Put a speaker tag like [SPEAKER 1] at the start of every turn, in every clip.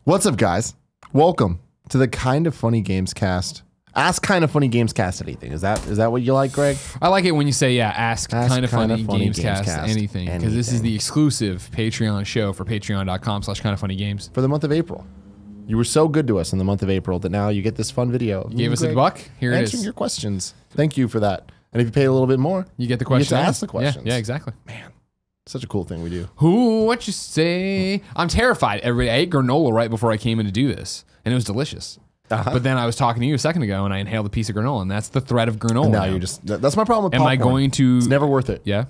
[SPEAKER 1] What's up, guys? Welcome to the Kind of Funny Games cast. Ask Kind of Funny Games cast anything. Is that what you like, Greg?
[SPEAKER 2] I like it when you say, ask Kind of Funny Games cast anything. Because this is the exclusive Patreon show for patreon.com/kindoffunnygames.
[SPEAKER 1] For the month of April. You were so good to us in the month of April that now you get this fun video.
[SPEAKER 2] You gave us a buck. Here it is.
[SPEAKER 1] Answering your questions. Thank you for that. And if you pay a little bit more,
[SPEAKER 2] you get the question.
[SPEAKER 1] You get to ask the questions.
[SPEAKER 2] Yeah, exactly.
[SPEAKER 1] Man, such a cool thing we do.
[SPEAKER 2] Who? What you say? I'm terrified. I ate granola right before I came in to do this, and it was delicious. But then I was talking to you a second ago, and I inhaled a piece of granola, and that's the threat of granola.
[SPEAKER 1] And now you're just, that's my problem with popcorn.
[SPEAKER 2] Am I going to?
[SPEAKER 1] It's never worth it.
[SPEAKER 2] Yeah.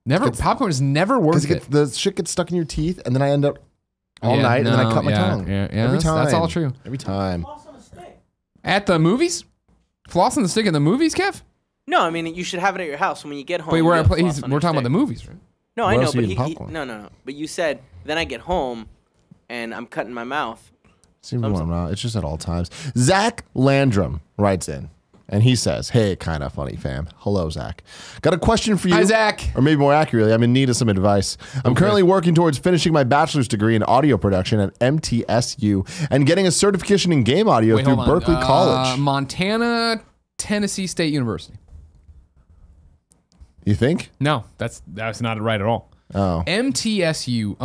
[SPEAKER 2] Never. Popcorn is never worth it.
[SPEAKER 1] The shit gets stuck in your teeth, and then I end up all night, and then I cut my tongue.
[SPEAKER 2] Yeah,
[SPEAKER 1] every time.
[SPEAKER 2] That's all true.
[SPEAKER 1] Every time.
[SPEAKER 2] At the movies? Floss on the stick at the movies, Kev?
[SPEAKER 3] No, I mean, you should have it at your house when you get home.
[SPEAKER 2] Wait, we're talking about the movies, right?
[SPEAKER 3] No, I know, but no. But you said, then I get home, and I'm cutting my mouth.
[SPEAKER 1] It's just at all times. Zach Landrum writes in, and he says, "Hey, kind of funny fam. Hello, Zach. Got a question for you."
[SPEAKER 2] Hi, Zach.
[SPEAKER 1] Or maybe more accurately, I'm in need of some advice. I'm currently working towards finishing my bachelor's degree in audio production at MTSU and getting a certification in game audio through Berkeley College.
[SPEAKER 2] Montana, Tennessee State University.
[SPEAKER 1] You think?
[SPEAKER 2] No, that's not right at all.
[SPEAKER 1] Oh.
[SPEAKER 2] MTSU.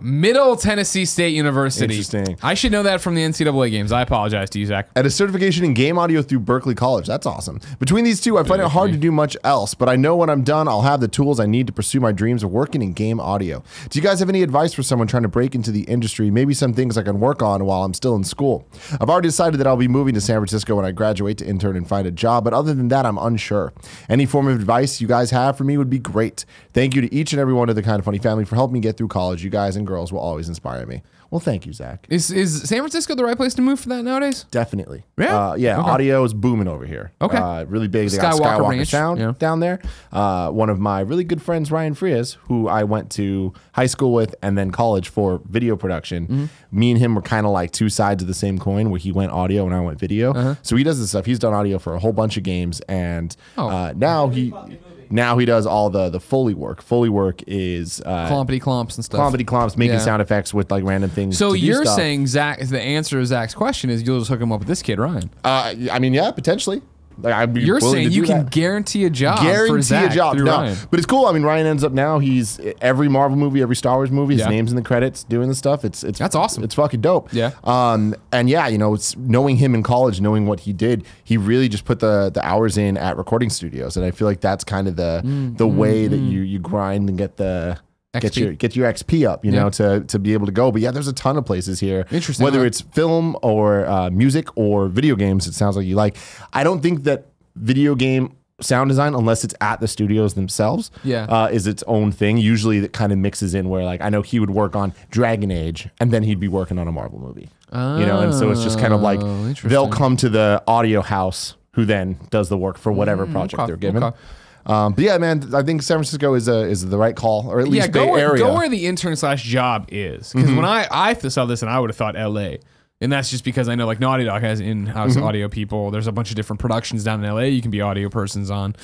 [SPEAKER 2] Middle Tennessee State University.
[SPEAKER 1] Interesting.
[SPEAKER 2] I should know that from the NCAA games. I apologize to you, Zach.
[SPEAKER 1] At a certification in game audio through Berkeley College. That's awesome. Between these two, I find it hard to do much else, but I know when I'm done, I'll have the tools I need to pursue my dreams of working in game audio. Do you guys have any advice for someone trying to break into the industry? Maybe some things I can work on while I'm still in school. I've already decided that I'll be moving to San Francisco when I graduate to intern and find a job, but other than that, I'm unsure. Any form of advice you guys have for me would be great. Thank you to each and every one of the Kind of Funny family for helping me get through college. You guys and girls will always inspire me. Well, thank you, Zach.
[SPEAKER 2] Is San Francisco the right place to move for that nowadays?
[SPEAKER 1] Definitely.
[SPEAKER 2] Yeah?
[SPEAKER 1] Okay. Audio is booming over here.
[SPEAKER 2] Okay.
[SPEAKER 1] Really big. They got Skywalker
[SPEAKER 2] Ranch
[SPEAKER 1] Sound down there. One of my really good friends, Ryan Frias, who I went to high school with and then college for video production. Me and him were kind of like two sides of the same coin, where he went audio and I went video. So he does this stuff. He's done audio for a whole bunch of games, and now he does all the Foley work. Foley work is
[SPEAKER 2] Clompity clomps and stuff.
[SPEAKER 1] Clompity clomps, making sound effects with like random things.
[SPEAKER 2] So you're saying, Zach, the answer to Zach's question is you'll just hook him up with this kid, Ryan?
[SPEAKER 1] I mean, yeah, potentially. Like,
[SPEAKER 2] you're saying you can guarantee a job for Zach through Ryan.
[SPEAKER 1] But it's cool. I mean, Ryan ends up now, he's every Marvel movie, every Star Wars movie, his name's in the credits doing the stuff. That's
[SPEAKER 2] awesome.
[SPEAKER 1] It's fucking dope.
[SPEAKER 2] Yeah.
[SPEAKER 1] And yeah, you know, it's knowing him in college, knowing what he did, he really just put the hours in at recording studios. And I feel like that's kind of the way that you grind and get your XP up, you know, to be able to go. But yeah, there's a ton of places here.
[SPEAKER 2] Interesting.
[SPEAKER 1] Whether it's film or music or video games, it sounds like you like. I don't think that video game sound design, unless it's at the studios themselves, is its own thing. Usually that kind of mixes in where, like, I know he would work on Dragon Age and then he'd be working on a Marvel movie. You know, and so it's just kind of like they'll come to the audio house who then does the work for whatever project they're given. But yeah, man, I think San Francisco is the right call, or at least Bay Area.
[SPEAKER 2] Go where the intern / job is. Because when I saw this, and I would have thought LA. And that's just because I know, like, Naughty Dog has in-house audio people. There's a bunch of different productions down in LA you can be audio persons on.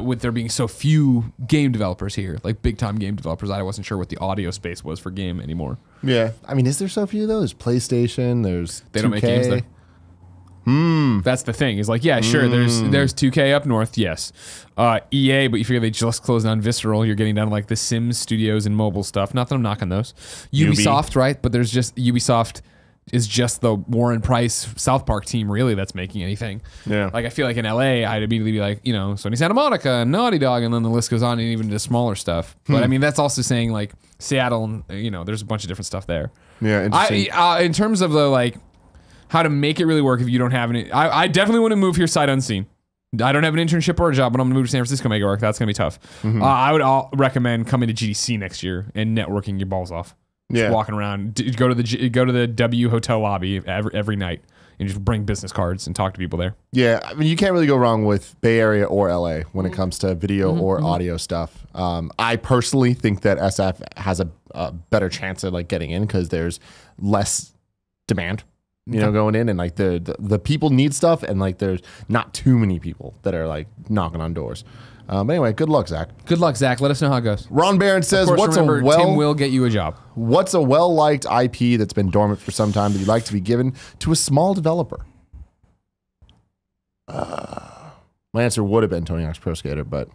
[SPEAKER 2] With there being so few game developers here, like big-time game developers, I wasn't sure what the audio space was for game anymore. Yeah.
[SPEAKER 1] I mean, is there so few, though? There's PlayStation, there's
[SPEAKER 2] They
[SPEAKER 1] 2K.
[SPEAKER 2] don't make games there. That's the thing. Is like, yeah, sure. There's 2K up north, yes. EA, but you figure they just closed down Visceral. You're getting down to like the Sims Studios and mobile stuff. Not that I'm knocking those. Ubisoft, right? But there's just Ubisoft is just the Warren Price South Park team really that's making anything.
[SPEAKER 1] Yeah.
[SPEAKER 2] Like I feel like in LA, I'd immediately be like, you know, Sony Santa Monica and Naughty Dog, and then the list goes on, and even to smaller stuff. But I mean, that's also saying like Seattle, you know, there's a bunch of different stuff there.
[SPEAKER 1] Yeah. Interesting.
[SPEAKER 2] In terms of the like, how to make it really work if you don't have any. I definitely want to move here sight unseen. I don't have an internship or a job, but I'm going to move to San Francisco, make it work. That's going to be tough. I would recommend coming to GDC next year and networking your balls off. Just walking around, go to the W hotel lobby every night and just bring business cards and talk to people there. Yeah,
[SPEAKER 1] I mean, you can't really go wrong with Bay Area or LA when it comes to video or audio stuff. I personally think that SF has a better chance of like getting in because there's less demand. You know, going in, and like the people need stuff, and like there's not too many people that are like knocking on doors. But anyway, good luck, Zach.
[SPEAKER 2] Good luck, Zach. Let us know how it goes.
[SPEAKER 1] Ron Barron says,
[SPEAKER 2] Of course, remember, Tim will get you a job.
[SPEAKER 1] What's a well-liked IP that's been dormant for some time that you'd like to be given to a small developer? My answer would have been Tony Hawk's Pro Skater, but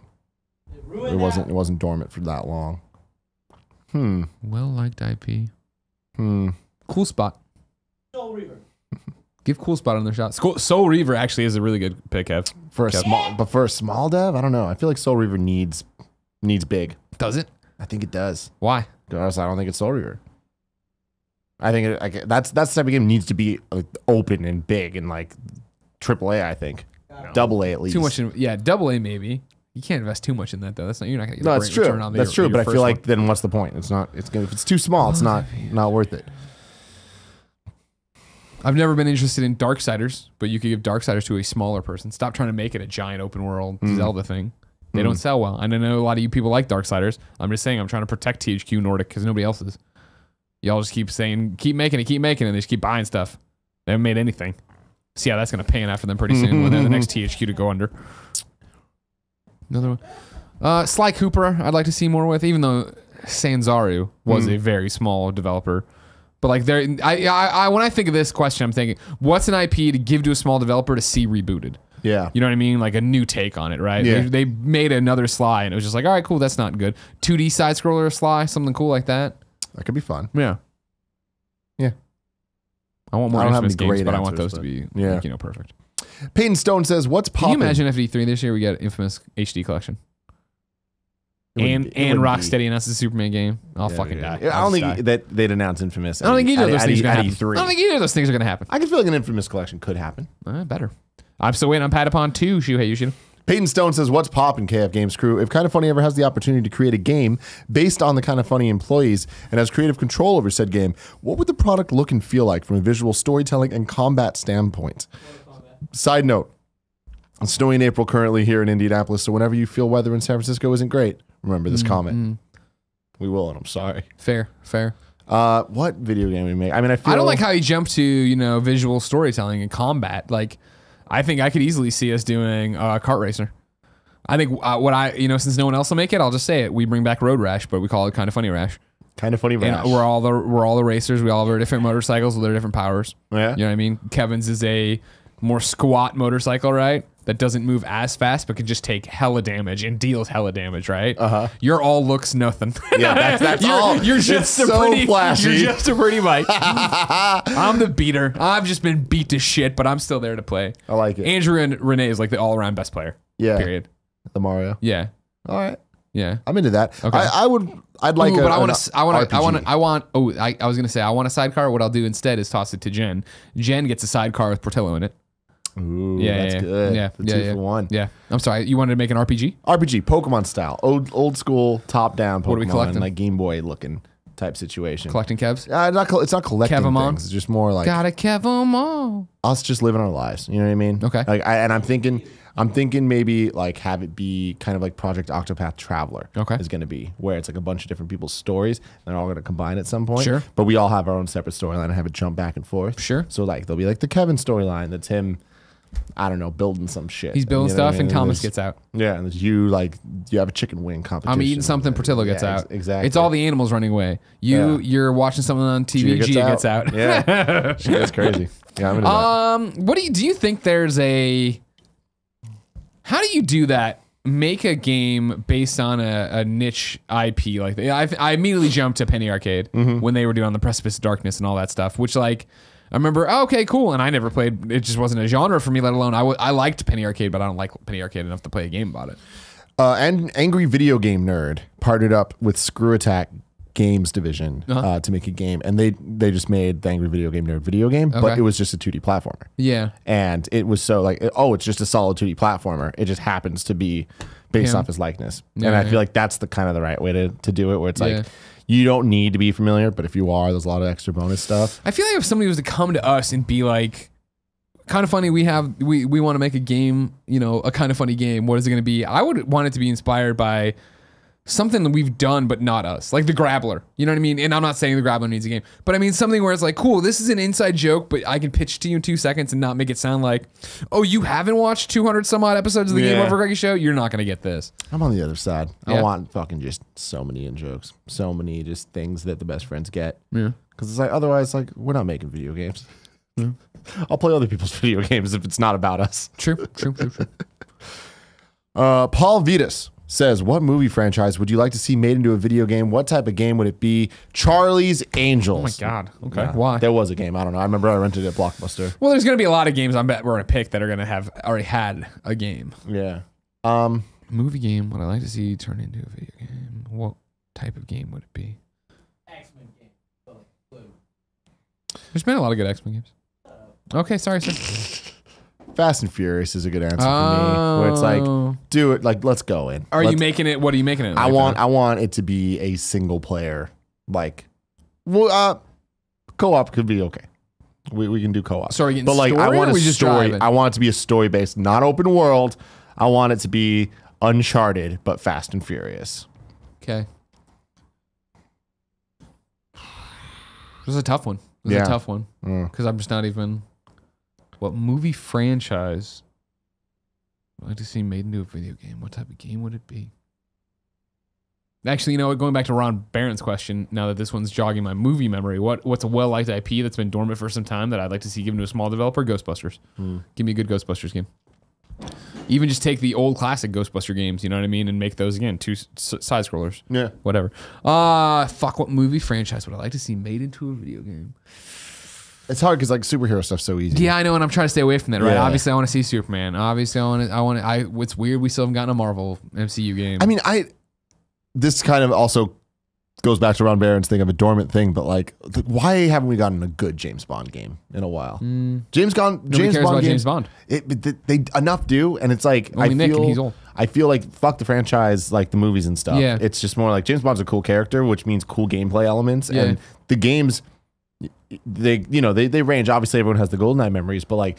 [SPEAKER 1] it wasn't dormant for that long.
[SPEAKER 2] Well-liked IP. Cool Spot.
[SPEAKER 4] Soul Reaver.
[SPEAKER 2] Give Cool Spot another shot. Soul Reaver actually is a really good pick, Kev.
[SPEAKER 1] For a small dev, I don't know. I feel like Soul Reaver needs big.
[SPEAKER 2] Does it?
[SPEAKER 1] I think it does.
[SPEAKER 2] Why?
[SPEAKER 1] Because I don't think it's Soul Reaver. I think that's the type of game needs to be like, open and big and like AAA. I think AA at least.
[SPEAKER 2] Too much. AA maybe. You can't invest too much in that though. You're not gonna get
[SPEAKER 1] no,
[SPEAKER 2] a
[SPEAKER 1] that's
[SPEAKER 2] great
[SPEAKER 1] true.
[SPEAKER 2] return on
[SPEAKER 1] That's true. But I feel like then what's the point? It's not. If it's too small, it's not worth it.
[SPEAKER 2] I've never been interested in Darksiders, but you could give Darksiders to a smaller person. Stop trying to make it a giant open world Zelda thing. They don't sell well. And I know a lot of you people like Darksiders. I'm just saying I'm trying to protect THQ Nordic because nobody else is. Y'all just keep saying, keep making it, and they just keep buying stuff. They haven't made anything. See how that's going to pay enough for them pretty soon when they're the next THQ to go under. Another one. Sly Cooper, I'd like to see more with, even though Sanzaru was a very small developer. But like when I think of this question, I'm thinking, what's an IP to give to a small developer to see rebooted?
[SPEAKER 1] Yeah.
[SPEAKER 2] You know what I mean? Like a new take on it, right?
[SPEAKER 1] Yeah.
[SPEAKER 2] They made another Sly, and it was just like, all right, cool, that's not good. 2D side scroller Sly, something cool like that.
[SPEAKER 1] That could be fun.
[SPEAKER 2] Yeah.
[SPEAKER 1] Yeah.
[SPEAKER 2] I want more Infamous games,
[SPEAKER 1] great
[SPEAKER 2] but I want
[SPEAKER 1] answers,
[SPEAKER 2] those to be,
[SPEAKER 1] yeah.
[SPEAKER 2] like, perfect.
[SPEAKER 1] Peyton Stone says, "What's poppin'?"
[SPEAKER 2] Can you imagine if E3 this year we get Infamous HD collection? And
[SPEAKER 1] wouldn't
[SPEAKER 2] Rocksteady announces a Superman game. I'll fucking die.
[SPEAKER 1] I don't think that they'd announce Infamous.
[SPEAKER 2] I don't think either of those things are going to happen.
[SPEAKER 1] E3.
[SPEAKER 2] I don't think either of those things are going to happen.
[SPEAKER 1] I can feel like an Infamous collection could happen.
[SPEAKER 2] Better. I'm still waiting on Patapon 2, Shuhei Yoshida.
[SPEAKER 1] Peyton Stone says, "What's poppin', KF Games crew? If Kind of Funny ever has the opportunity to create a game based on the Kind of Funny employees and has creative control over said game, what would the product look and feel like from a visual storytelling and combat standpoint?" Side note, it's snowy in April currently here in Indianapolis, so whenever you feel weather in San Francisco isn't great, remember this comment. We will, and I'm sorry.
[SPEAKER 2] Fair.
[SPEAKER 1] What video game we make? I mean, I
[SPEAKER 2] don't like how you jump to, visual storytelling and combat. Like, I think I could easily see us doing Kart Racer. I think since no one else will make it, I'll just say it. We bring back Road Rash, but we call it Kind of Funny Rash.
[SPEAKER 1] Kind of Funny Rash.
[SPEAKER 2] And we're all the racers. We all have our different motorcycles with their different powers.
[SPEAKER 1] Yeah.
[SPEAKER 2] You know what I mean? Kevin's is a more squat motorcycle, right? That doesn't move as fast, but can just take hella damage and deals hella damage, right? Your all looks nothing.
[SPEAKER 1] Yeah, that's all.
[SPEAKER 2] You're just
[SPEAKER 1] it's so flashy.
[SPEAKER 2] You're just a pretty bike. I'm the beater. I've just been beat to shit, but I'm still there to play.
[SPEAKER 1] I like it.
[SPEAKER 2] Andrew and Renee is like the all-around best player.
[SPEAKER 1] Yeah.
[SPEAKER 2] Period.
[SPEAKER 1] The Mario.
[SPEAKER 2] Yeah.
[SPEAKER 1] All right.
[SPEAKER 2] Yeah.
[SPEAKER 1] I'm into that.
[SPEAKER 2] Okay.
[SPEAKER 1] I'd like.
[SPEAKER 2] Ooh, but I was gonna say I want a sidecar. What I'll do instead is toss it to Jen. Jen gets a sidecar with Portillo in it.
[SPEAKER 1] Ooh, that's good.
[SPEAKER 2] Yeah,
[SPEAKER 1] the two for one.
[SPEAKER 2] Yeah. I'm sorry. You wanted to make an RPG?
[SPEAKER 1] RPG, Pokemon style, old school, top down Pokemon,
[SPEAKER 2] What are we collecting?
[SPEAKER 1] like Game Boy looking type situation.
[SPEAKER 2] Collecting Kevs?
[SPEAKER 1] It's not collecting
[SPEAKER 2] Kevamon?
[SPEAKER 1] things. It's just more like
[SPEAKER 2] Gotta Kev 'em all.
[SPEAKER 1] us just living our lives. You know what I mean?
[SPEAKER 2] Okay.
[SPEAKER 1] Like, I'm thinking maybe like have it be kind of like Project Octopath Traveler.
[SPEAKER 2] Okay.
[SPEAKER 1] Is going to be where it's like a bunch of different people's stories. And they're all going to combine at some point.
[SPEAKER 2] Sure.
[SPEAKER 1] But we all have our own separate storyline and have it jump back and forth.
[SPEAKER 2] Sure.
[SPEAKER 1] So like there'll be like the Kevin storyline that's him, I don't know, building some shit.
[SPEAKER 2] He's building
[SPEAKER 1] You know what
[SPEAKER 2] stuff
[SPEAKER 1] I mean?
[SPEAKER 2] and Thomas
[SPEAKER 1] there's-
[SPEAKER 2] gets out.
[SPEAKER 1] Yeah, and there's you have a chicken wing competition.
[SPEAKER 2] I'm eating something, Portillo gets out.
[SPEAKER 1] Exactly.
[SPEAKER 2] It's all the animals running away. You're watching something on TV, Gia gets out.
[SPEAKER 1] Yeah. She gets crazy. Yeah, I'm into that.
[SPEAKER 2] What do you think there's how do you do that? Make a game based on a niche IP like that. I immediately jumped to Penny Arcade when they were doing On the Precipice of Darkness and all that stuff, which like I remember, okay, cool, and I never played. It just wasn't a genre for me. Let alone I liked Penny Arcade, but I don't like Penny Arcade enough to play a game about it.
[SPEAKER 1] And Angry Video Game Nerd partnered up with Screw Attack Games Division to make a game, and they just made the Angry Video Game Nerd video game, but it was just a 2D platformer.
[SPEAKER 2] Yeah,
[SPEAKER 1] and it was so like, it's just a solid 2D platformer. It just happens to be based off his likeness, and I feel like that's the kind of the right way to do it, where it's like. You don't need to be familiar, but if you are, there's a lot of extra bonus stuff.
[SPEAKER 2] I feel like if somebody was to come to us and be like, Kind of Funny, we want to make a game, a Kind of Funny game. What is it going to be? I would want it to be inspired by something that we've done, but not us. Like the Grabbler. You know what I mean? And I'm not saying the Grabbler needs a game, but I mean something where it's like, cool, this is an inside joke, but I can pitch to you in 2 seconds and not make it sound like, oh, you haven't watched 200 some odd episodes of the Game Over Greggy Show? You're not going to get this.
[SPEAKER 1] I'm on the other side.
[SPEAKER 2] Yeah.
[SPEAKER 1] I want fucking just so many in-jokes. So many just things that the best friends get.
[SPEAKER 2] Yeah.
[SPEAKER 1] Because it's like, otherwise, like, we're not making video games. I'll play other people's video games if it's not about us.
[SPEAKER 2] True.
[SPEAKER 1] Paul Vitas says, what movie franchise would you like to see made into a video game? What type of game would it be? Charlie's Angels.
[SPEAKER 2] Oh my God. Okay.
[SPEAKER 1] Yeah,
[SPEAKER 2] Why?
[SPEAKER 1] There was a game. I don't know. I remember I rented it at Blockbuster.
[SPEAKER 2] Well, there's going to be a lot of games I bet we're going to pick that are going to have already had a game.
[SPEAKER 1] Yeah.
[SPEAKER 2] Movie game, would I like to see turn into a video game? What type of game would it be?
[SPEAKER 3] X-Men game.
[SPEAKER 2] There's been a lot of good X-Men games. Okay, sorry, sir.
[SPEAKER 1] Fast and Furious is a good answer for me. Where it's like, do it. Like, let's go in.
[SPEAKER 2] Are you making it? What are you making it?
[SPEAKER 1] I want it to be a single player. Like, well, co-op could be okay. We can do co-op.
[SPEAKER 2] So are you getting
[SPEAKER 1] but like,
[SPEAKER 2] story,
[SPEAKER 1] I want
[SPEAKER 2] or
[SPEAKER 1] a
[SPEAKER 2] we just
[SPEAKER 1] story.
[SPEAKER 2] driving?
[SPEAKER 1] I want it to be a story based, not open world. I want it to be Uncharted, but Fast and Furious.
[SPEAKER 2] Okay. This is a tough one. This is a tough one because I'm just not even. What movie franchise would I like to see made into a video game? What type of game would it be? Actually, you know what? Going back to Ron Barron's question, now that this one's jogging my movie memory, what's a well-liked IP that's been dormant for some time that I'd like to see given to a small developer? Ghostbusters. Give me a good Ghostbusters game. Even just take the old classic Ghostbuster games, you know what I mean, and make those again, 2 side scrollers.
[SPEAKER 1] Yeah.
[SPEAKER 2] Whatever. Fuck, what movie franchise would I like to see made into a video game?
[SPEAKER 1] It's hard because like superhero stuff's so easy.
[SPEAKER 2] Yeah, I know, and I'm trying to stay away from that, right?
[SPEAKER 1] Yeah.
[SPEAKER 2] Obviously, I want to see Superman. Obviously, it's weird we still haven't gotten a Marvel MCU game.
[SPEAKER 1] I mean, this kind of also goes back to Ron Barron's thing of a dormant thing, but like, why haven't we gotten a good James Bond game in a while? James Bond
[SPEAKER 2] James Bond.
[SPEAKER 1] They enough do, and it's like
[SPEAKER 2] Only Nick, and he's old.
[SPEAKER 1] I feel like fuck the franchise, like the movies and stuff.
[SPEAKER 2] Yeah.
[SPEAKER 1] It's just more like James Bond's a cool character, which means cool gameplay elements, and the games they range. Obviously, everyone has the GoldenEye memories, but like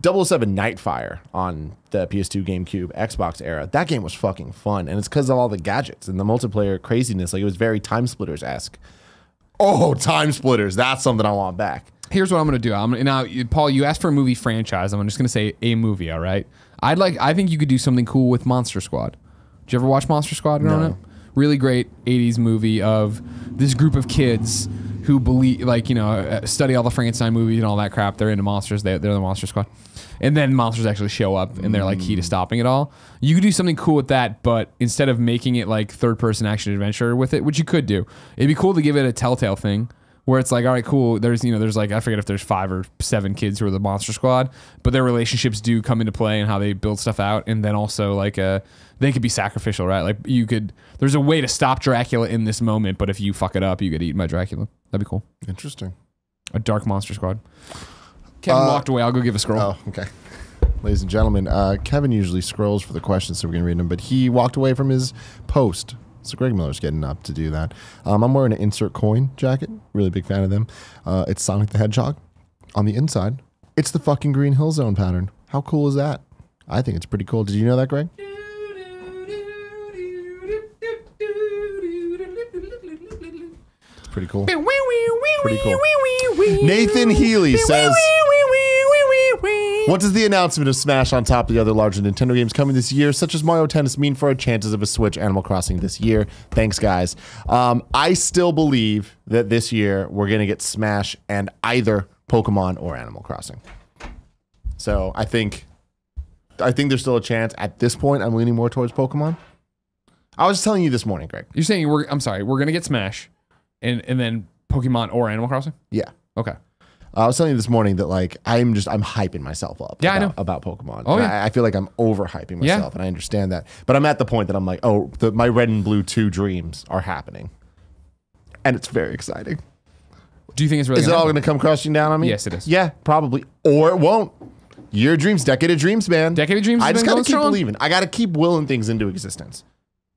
[SPEAKER 1] 007 Nightfire on the PS2, GameCube, Xbox era, that game was fucking fun, and it's because of all the gadgets and the multiplayer craziness. Like, it was very Time Splitters-esque. Oh, Time Splitters! That's something I want back.
[SPEAKER 2] Here's what I'm gonna do. Now, Paul, you asked for a movie franchise. I'm just gonna say a movie. All right. I think you could do something cool with Monster Squad. Did you ever watch Monster Squad growing up? Really great 80s movie of this group of kids who believe, like, study all the Frankenstein movies and all that crap. They're into monsters. They're the Monster Squad. And then monsters actually show up and they're like key to stopping it all. You could do something cool with that, but instead of making it like third-person action adventure with it, which you could do, it'd be cool to give it a Telltale thing where it's like, all right, cool. There's like, I forget if there's 5 or 7 kids who are the Monster Squad, but their relationships do come into play and how they build stuff out. And then also like, they could be sacrificial, right? Like there's a way to stop Dracula in this moment, but if you fuck it up, you get eaten by Dracula. That'd be cool.
[SPEAKER 1] Interesting.
[SPEAKER 2] A dark Monster Squad. Kevin walked away. I'll go give a scroll.
[SPEAKER 1] Oh, okay. Ladies and gentlemen, Kevin usually scrolls for the questions, so we're going to read them, but he walked away from his post. So Greg Miller's getting up to do that. I'm wearing an Insert Coin jacket. Really big fan of them. It's Sonic the Hedgehog. On the inside, it's the fucking Green Hill Zone pattern. How cool is that? I think it's pretty cool. Did you know that, Greg? It's pretty cool. Pretty cool. Nathan Healy says, what does the announcement of Smash on top of the other larger Nintendo games coming this year, such as Mario Tennis, mean for our chances of a Switch Animal Crossing this year? Thanks, guys. I still believe that this year we're going to get Smash and either Pokemon or Animal Crossing. So I think there's still a chance. At this point, I'm leaning more towards Pokemon. I was telling you this morning, Greg.
[SPEAKER 2] You're saying we're going to get Smash and then Pokemon or Animal Crossing?
[SPEAKER 1] Yeah.
[SPEAKER 2] Okay.
[SPEAKER 1] I was telling you this morning that like I'm hyping myself up about Pokemon.
[SPEAKER 2] Oh, yeah.
[SPEAKER 1] I feel like I'm overhyping myself, and I understand that. But I'm at the point that I'm like, my Red and Blue 2 dreams are happening. And it's very exciting.
[SPEAKER 2] Do you think it's really
[SPEAKER 1] Is it all going to come crashing down on me?
[SPEAKER 2] Yes, it is.
[SPEAKER 1] Yeah, probably. Or it won't. Year of Dreams, Decade of Dreams, man.
[SPEAKER 2] Decade of Dreams
[SPEAKER 1] I
[SPEAKER 2] has
[SPEAKER 1] just
[SPEAKER 2] been
[SPEAKER 1] got
[SPEAKER 2] going
[SPEAKER 1] to keep
[SPEAKER 2] strong.
[SPEAKER 1] believing. I got to keep willing things into existence.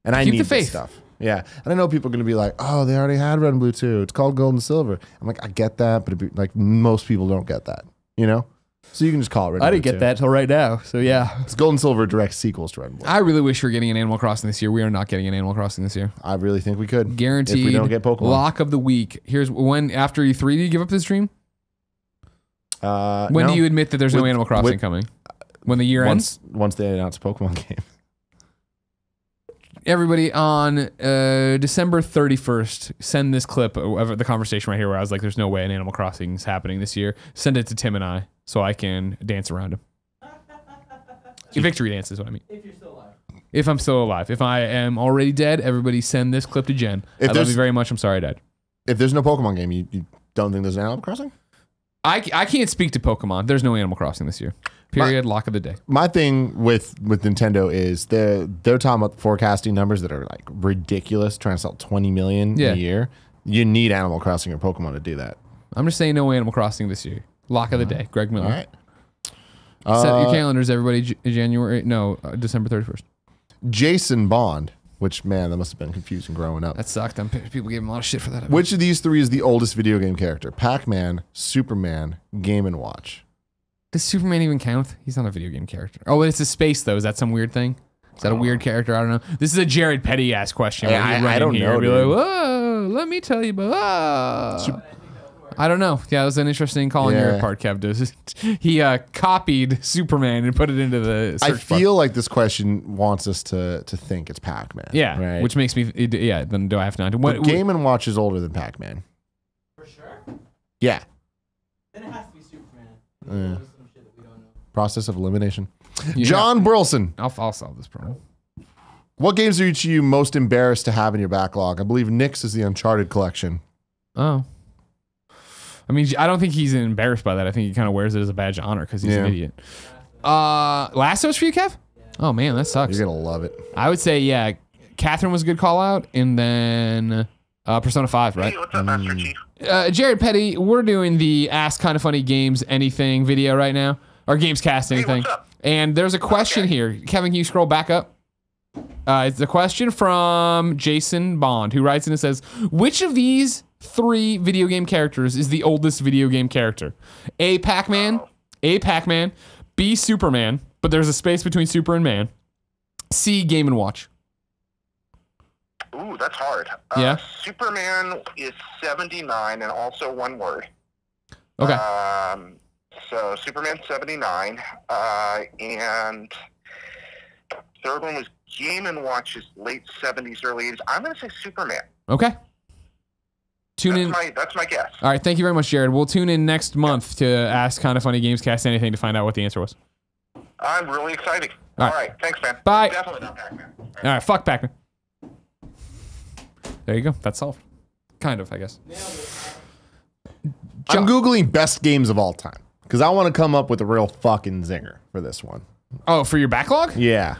[SPEAKER 1] And I
[SPEAKER 2] Keep
[SPEAKER 1] need
[SPEAKER 2] the faith.
[SPEAKER 1] this stuff. Yeah. And I know people are going to be like, oh, they already had Red and Blue 2. It's called Gold and Silver. I'm like, I get that, but like most people don't get that, you know? So you can just call it Red
[SPEAKER 2] I
[SPEAKER 1] Alert
[SPEAKER 2] didn't get
[SPEAKER 1] 2.
[SPEAKER 2] that till right now. So yeah.
[SPEAKER 1] It's Gold and Silver direct sequels to Red Alert.
[SPEAKER 2] I really wish we were getting an Animal Crossing this year. We are not getting an Animal Crossing this year.
[SPEAKER 1] I really think we could.
[SPEAKER 2] Guaranteed.
[SPEAKER 1] If we don't get Pokemon.
[SPEAKER 2] Lock of the week. Here's when after E3 do you give up this dream? When
[SPEAKER 1] no.
[SPEAKER 2] do you admit that there's no Animal Crossing coming? When the year ends?
[SPEAKER 1] Once they announce a Pokemon game.
[SPEAKER 2] Everybody on December 31st, send this clip of the conversation right here where I was like, there's no way an Animal Crossing is happening this year. Send it to Tim and I so I can dance around him. Victory dance is what I mean.
[SPEAKER 3] If you're still alive.
[SPEAKER 2] If I'm still alive. If I am already dead, everybody send this clip to Jen. I love you very much. I'm sorry I died.
[SPEAKER 1] If there's no Pokemon game, you don't think there's an Animal Crossing?
[SPEAKER 2] I can't speak to Pokemon. There's no Animal Crossing this year. Period. Lock of the day.
[SPEAKER 1] My thing with Nintendo is they're talking about forecasting numbers that are like ridiculous, trying to sell 20 million a year. You need Animal Crossing or Pokemon to do that.
[SPEAKER 2] I'm just saying no Animal Crossing this year. Lock of the day. Greg Miller.
[SPEAKER 1] All right.
[SPEAKER 2] Set your calendars, everybody. December 31st.
[SPEAKER 1] Jason Bond, which, man, that must have been confusing growing up.
[SPEAKER 2] That sucked. People gave him a lot of shit for that.
[SPEAKER 1] Which of these three is the oldest video game character? Pac-Man, Superman, Game & Watch.
[SPEAKER 2] Does Superman even count? He's not a video game character. Oh, it's a space, though. Is that some weird thing? Is that a weird character? I don't know. This is a Jared Petty-ass question.
[SPEAKER 1] I don't know,
[SPEAKER 2] Be like, whoa, let me tell you about... I don't know. Yeah, it was an interesting call on your part, Kev. He copied Superman and put it into the search bar.
[SPEAKER 1] I feel like this question wants us to think it's Pac-Man.
[SPEAKER 2] Yeah,
[SPEAKER 1] right?
[SPEAKER 2] which makes me... Yeah, then do I have to...
[SPEAKER 1] But Game & Watch is older than Pac-Man.
[SPEAKER 3] For sure?
[SPEAKER 1] Yeah.
[SPEAKER 3] Then it has to be Superman. Some shit that we don't know.
[SPEAKER 1] Process of elimination. John Burleson.
[SPEAKER 2] I'll solve this problem.
[SPEAKER 1] What games are you most embarrassed to have in your backlog? I believe Nick's is the Uncharted collection.
[SPEAKER 2] Oh. I mean, I don't think he's embarrassed by that. I think he kind of wears it as a badge of honor because he's an idiot. Last of Us for you, Kev? Yeah. Oh, man, that sucks.
[SPEAKER 1] You're going to love it.
[SPEAKER 2] I would say, yeah, Catherine was a good call out, and then Persona 5, right?
[SPEAKER 4] Hey, what's up, Master Chief?
[SPEAKER 2] Jared Petty, we're doing the Ask Kind of Funny Games Anything video right now, or Games Cast Anything.
[SPEAKER 4] What's up?
[SPEAKER 2] And there's a question here. Kevin, can you scroll back up? It's a question from Jason Bond, who writes in and says, which of these 3 video game characters is the oldest video game character? A, Pac-Man, B, Superman, but there's a space between Super and Man, C, Game & Watch.
[SPEAKER 4] Ooh, that's hard.
[SPEAKER 2] Yeah?
[SPEAKER 4] Superman is 79 and also one word.
[SPEAKER 2] Okay.
[SPEAKER 4] So Superman 79, and third one was Game & Watch is late 70s, early 80s. I'm going to say Superman.
[SPEAKER 2] Okay. Tune in.
[SPEAKER 4] That's my guess.
[SPEAKER 2] All right, thank you very much, Jared. We'll tune in next month to Ask Kind of Funny Games Cast Anything to find out what the answer was.
[SPEAKER 4] I'm really excited.
[SPEAKER 2] All
[SPEAKER 4] All right. Thanks, man.
[SPEAKER 2] Bye.
[SPEAKER 4] Definitely not Pac-Man.
[SPEAKER 2] All right, fuck Pac-Man. There you go. That's solved. Kind of, I guess.
[SPEAKER 1] I'm Googling best games of all time because I want to come up with a real fucking zinger for this one.
[SPEAKER 2] Oh, for your backlog?
[SPEAKER 1] Yeah.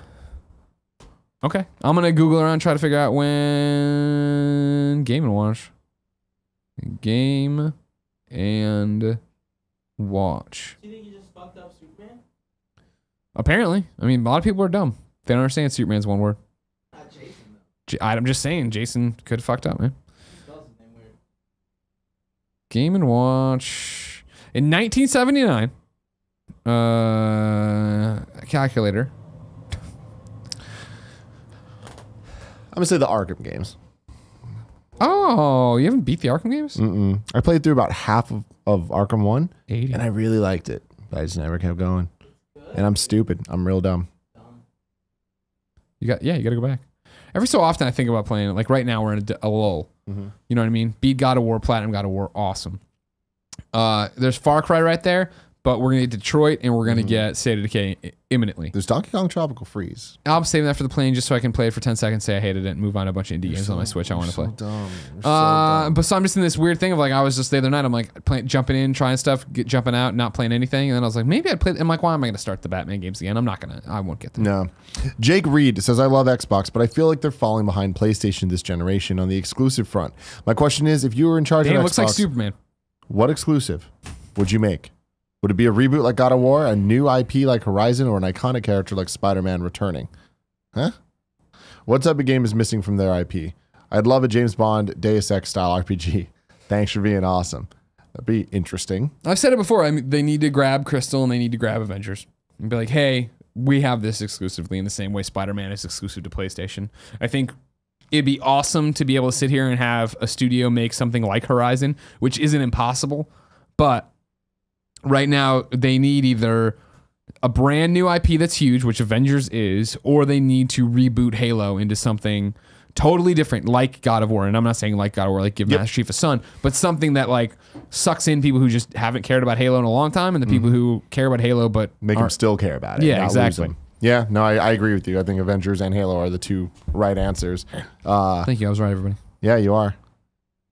[SPEAKER 2] Okay. I'm going to Google around and try to figure out when Game & Watch. Game and Watch.
[SPEAKER 3] Do you think you just fucked up Superman?
[SPEAKER 2] Apparently. I mean, a lot of people are dumb. They don't understand Superman's one word.
[SPEAKER 3] Not Jason, though.
[SPEAKER 2] I'm just saying, Jason could have fucked up, man.
[SPEAKER 3] He spells his name weird.
[SPEAKER 2] Game & Watch. In 1979, calculator.
[SPEAKER 1] I'm going to say the Arkham games.
[SPEAKER 2] Oh, you haven't beat the Arkham games?
[SPEAKER 1] Mm-mm. I played through about half of Arkham 1,
[SPEAKER 2] 80.
[SPEAKER 1] and I really liked it, but I just never kept going. And I'm stupid. I'm real dumb.
[SPEAKER 2] You got to go back. Every so often I think about playing it. Like right now we're in a lull.
[SPEAKER 1] Mm-hmm.
[SPEAKER 2] You know what I mean? Beat God of War, Platinum God of War, awesome. There's Far Cry right there, but we're going to get Detroit and we're going to get State of Decay imminently.
[SPEAKER 1] There's Donkey Kong Tropical Freeze.
[SPEAKER 2] I'm saving that for the plane just so I can play it for 10 seconds, say I hated it, and move on to a bunch of indie games on my Switch I want to play.
[SPEAKER 1] Dumb.
[SPEAKER 2] But so I'm just in this weird thing of like, I was just the other night, I'm like jumping in, trying stuff, jumping out, not playing anything. And then I was like, maybe I'd play. I'm like, why am I going to start the Batman games again? I won't get them.
[SPEAKER 1] No. Jake Reed says, I love Xbox, but I feel like they're falling behind PlayStation this generation on the exclusive front. My question is, if you were in charge of Xbox,
[SPEAKER 2] looks like Superman.
[SPEAKER 1] What exclusive would you make? Would it be a reboot like God of War, a new IP like Horizon, or an iconic character like Spider-Man returning? Huh? What type of game is missing from their IP? I'd love a James Bond Deus Ex style RPG. Thanks for being awesome. That'd be interesting.
[SPEAKER 2] I've said it before. I mean, they need to grab Crystal and they need to grab Avengers and be like, hey, we have this exclusively in the same way Spider-Man is exclusive to PlayStation. I think it'd be awesome to be able to sit here and have a studio make something like Horizon, which isn't impossible. But right now, they need either a brand new IP that's huge, which Avengers is, or they need to reboot Halo into something totally different, like God of War. And I'm not saying like God of War, like give Master Chief a son, but something that like sucks in people who just haven't cared about Halo in a long time, and the people who care about Halo but
[SPEAKER 1] make them still care about it.
[SPEAKER 2] Yeah, exactly.
[SPEAKER 1] Yeah, no, I agree with you. I think Avengers and Halo are the two right answers.
[SPEAKER 2] Thank you. I was right, everybody.
[SPEAKER 1] Yeah, you are.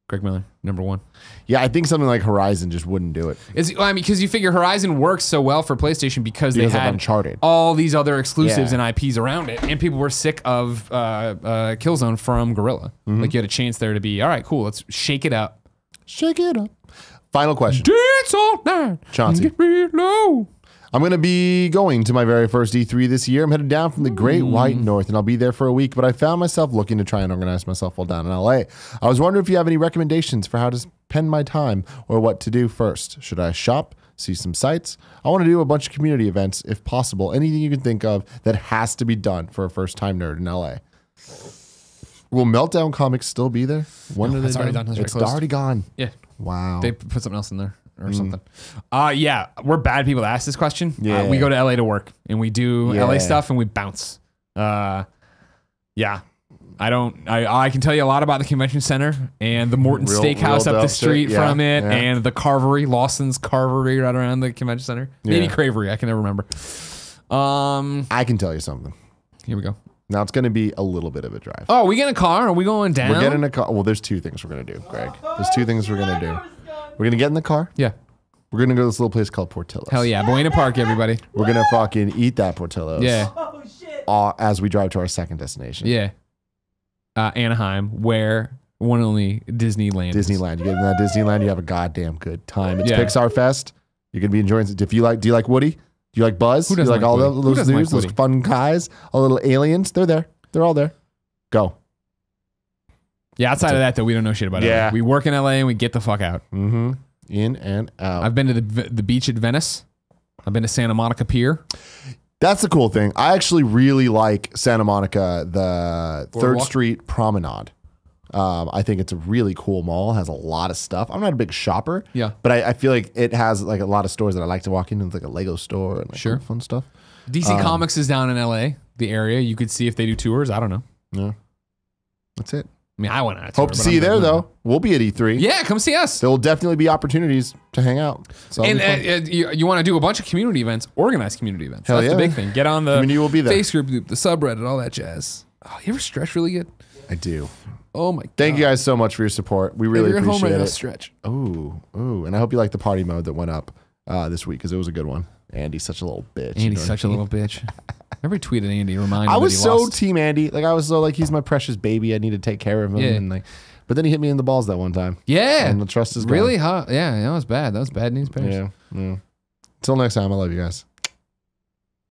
[SPEAKER 2] Greg Miller, number 1.
[SPEAKER 1] Yeah, I think something like Horizon just wouldn't do it.
[SPEAKER 2] I mean, because you figure Horizon works so well for PlayStation because they had
[SPEAKER 1] Uncharted,
[SPEAKER 2] all these other exclusives and IPs around it, and people were sick of Killzone from Guerrilla. Like you had a chance there to be, all right, cool, let's shake it up.
[SPEAKER 1] Shake it up. Final question.
[SPEAKER 2] Dance all night.
[SPEAKER 1] Chauncey.
[SPEAKER 2] Get real low.
[SPEAKER 1] I'm going to be going to my very first E3 this year. I'm headed down from the Great White North, and I'll be there for a week, but I found myself looking to try and organize myself while down in LA. I was wondering if you have any recommendations for how to spend my time or what to do first. Should I shop, see some sights? I want to do a bunch of community events, if possible. Anything you can think of that has to be done for a first-time nerd in LA. Will Meltdown Comics still be there? When are they
[SPEAKER 2] already done.
[SPEAKER 1] It's already gone.
[SPEAKER 2] Yeah.
[SPEAKER 1] Wow.
[SPEAKER 2] They put something else in there or something. Yeah, we're bad people to ask this question.
[SPEAKER 1] Yeah.
[SPEAKER 2] We go to LA to work and we do
[SPEAKER 1] Yeah.
[SPEAKER 2] LA stuff and we bounce. Yeah. I can tell you a lot about the convention center and the Morton Steakhouse
[SPEAKER 1] real
[SPEAKER 2] up the
[SPEAKER 1] dope
[SPEAKER 2] street
[SPEAKER 1] shit. Yeah,
[SPEAKER 2] from it
[SPEAKER 1] yeah.
[SPEAKER 2] and the Carvery, Lawson's Carvery right around the convention center. Maybe
[SPEAKER 1] Yeah.
[SPEAKER 2] Cravery, I can never remember.
[SPEAKER 1] I can tell you something.
[SPEAKER 2] Here we go.
[SPEAKER 1] Now it's going to be a little bit of a drive.
[SPEAKER 2] Oh, we get in a car? Are we going down?
[SPEAKER 1] We're getting a car. Well, there's two things we're going to do, Greg. There's two things we're going to do. We're going to get in the car.
[SPEAKER 2] Yeah.
[SPEAKER 1] We're going to go to this little place called Portillo's.
[SPEAKER 2] Hell yeah. Buena Park, everybody.
[SPEAKER 1] We're going to fucking eat that Portillo's.
[SPEAKER 2] Yeah.
[SPEAKER 1] As we drive to our second destination.
[SPEAKER 2] Yeah. Anaheim, where one and only Disneyland is.
[SPEAKER 1] Disneyland. You get in that Disneyland, you have a goddamn good time. It's
[SPEAKER 2] Yeah.
[SPEAKER 1] Pixar Fest. You're going to be enjoying it. Do you like Woody? Do you like Buzz?
[SPEAKER 2] Who
[SPEAKER 1] Do you
[SPEAKER 2] doesn't
[SPEAKER 1] like
[SPEAKER 2] like
[SPEAKER 1] all
[SPEAKER 2] Woody? Who
[SPEAKER 1] those
[SPEAKER 2] doesn't like
[SPEAKER 1] dudes, those
[SPEAKER 2] Woody?
[SPEAKER 1] fun guys, all the little aliens? They're there. They're all there. Go.
[SPEAKER 2] Yeah, outside of that, though, we don't know shit about
[SPEAKER 1] Yeah.
[SPEAKER 2] LA. We work in LA and we get the fuck out.
[SPEAKER 1] Mm-hmm. In and out.
[SPEAKER 2] I've been to the beach at Venice. I've been to Santa Monica Pier.
[SPEAKER 1] That's the cool thing. I actually really like Santa Monica, the
[SPEAKER 2] Boardwalk?
[SPEAKER 1] 3rd Street Promenade. I think it's a really cool mall. Has a lot of stuff. I'm not a big shopper.
[SPEAKER 2] Yeah.
[SPEAKER 1] But I feel like it has like a lot of stores that I like to walk into. It's like a Lego store and like
[SPEAKER 2] Sure.
[SPEAKER 1] cool fun stuff.
[SPEAKER 2] DC Comics is down in LA, the area. You could see if they do tours. I don't know.
[SPEAKER 1] Yeah. That's it.
[SPEAKER 2] I mean, I went on a tour.
[SPEAKER 1] Hope to
[SPEAKER 2] but
[SPEAKER 1] see
[SPEAKER 2] I'm
[SPEAKER 1] you there
[SPEAKER 2] not-
[SPEAKER 1] though. We'll be at E3.
[SPEAKER 2] Yeah, come see us.
[SPEAKER 1] There will definitely be opportunities to hang out. So
[SPEAKER 2] And
[SPEAKER 1] it'll be fun.
[SPEAKER 2] you want to do a bunch of community events, organized community events.
[SPEAKER 1] Hell
[SPEAKER 2] That's the
[SPEAKER 1] yeah.
[SPEAKER 2] big thing. Get on the
[SPEAKER 1] Community will be there.
[SPEAKER 2] Facebook group, the subreddit, all that jazz. Oh, you ever stretch really good?
[SPEAKER 1] I do.
[SPEAKER 2] Oh my god.
[SPEAKER 1] Thank you guys so much for your support. We really
[SPEAKER 2] You're at home right
[SPEAKER 1] appreciate
[SPEAKER 2] now,
[SPEAKER 1] it.
[SPEAKER 2] stretch.
[SPEAKER 1] Ooh. And I hope you like the party mode that went up this week because it was a good one. Andy's such a little bitch.
[SPEAKER 2] Andy's such a little bitch. Every tweet at Andy reminded
[SPEAKER 1] I
[SPEAKER 2] him
[SPEAKER 1] was
[SPEAKER 2] that he
[SPEAKER 1] so
[SPEAKER 2] lost.
[SPEAKER 1] team Andy. Like I was so like he's my precious baby. I need to take care of him.
[SPEAKER 2] Yeah.
[SPEAKER 1] And like, but then he hit me in the balls that one time.
[SPEAKER 2] Yeah.
[SPEAKER 1] And the trust is gone.
[SPEAKER 2] really hot. Yeah, that was bad. That was bad news bears.
[SPEAKER 1] Yeah. Until next time, I love you guys.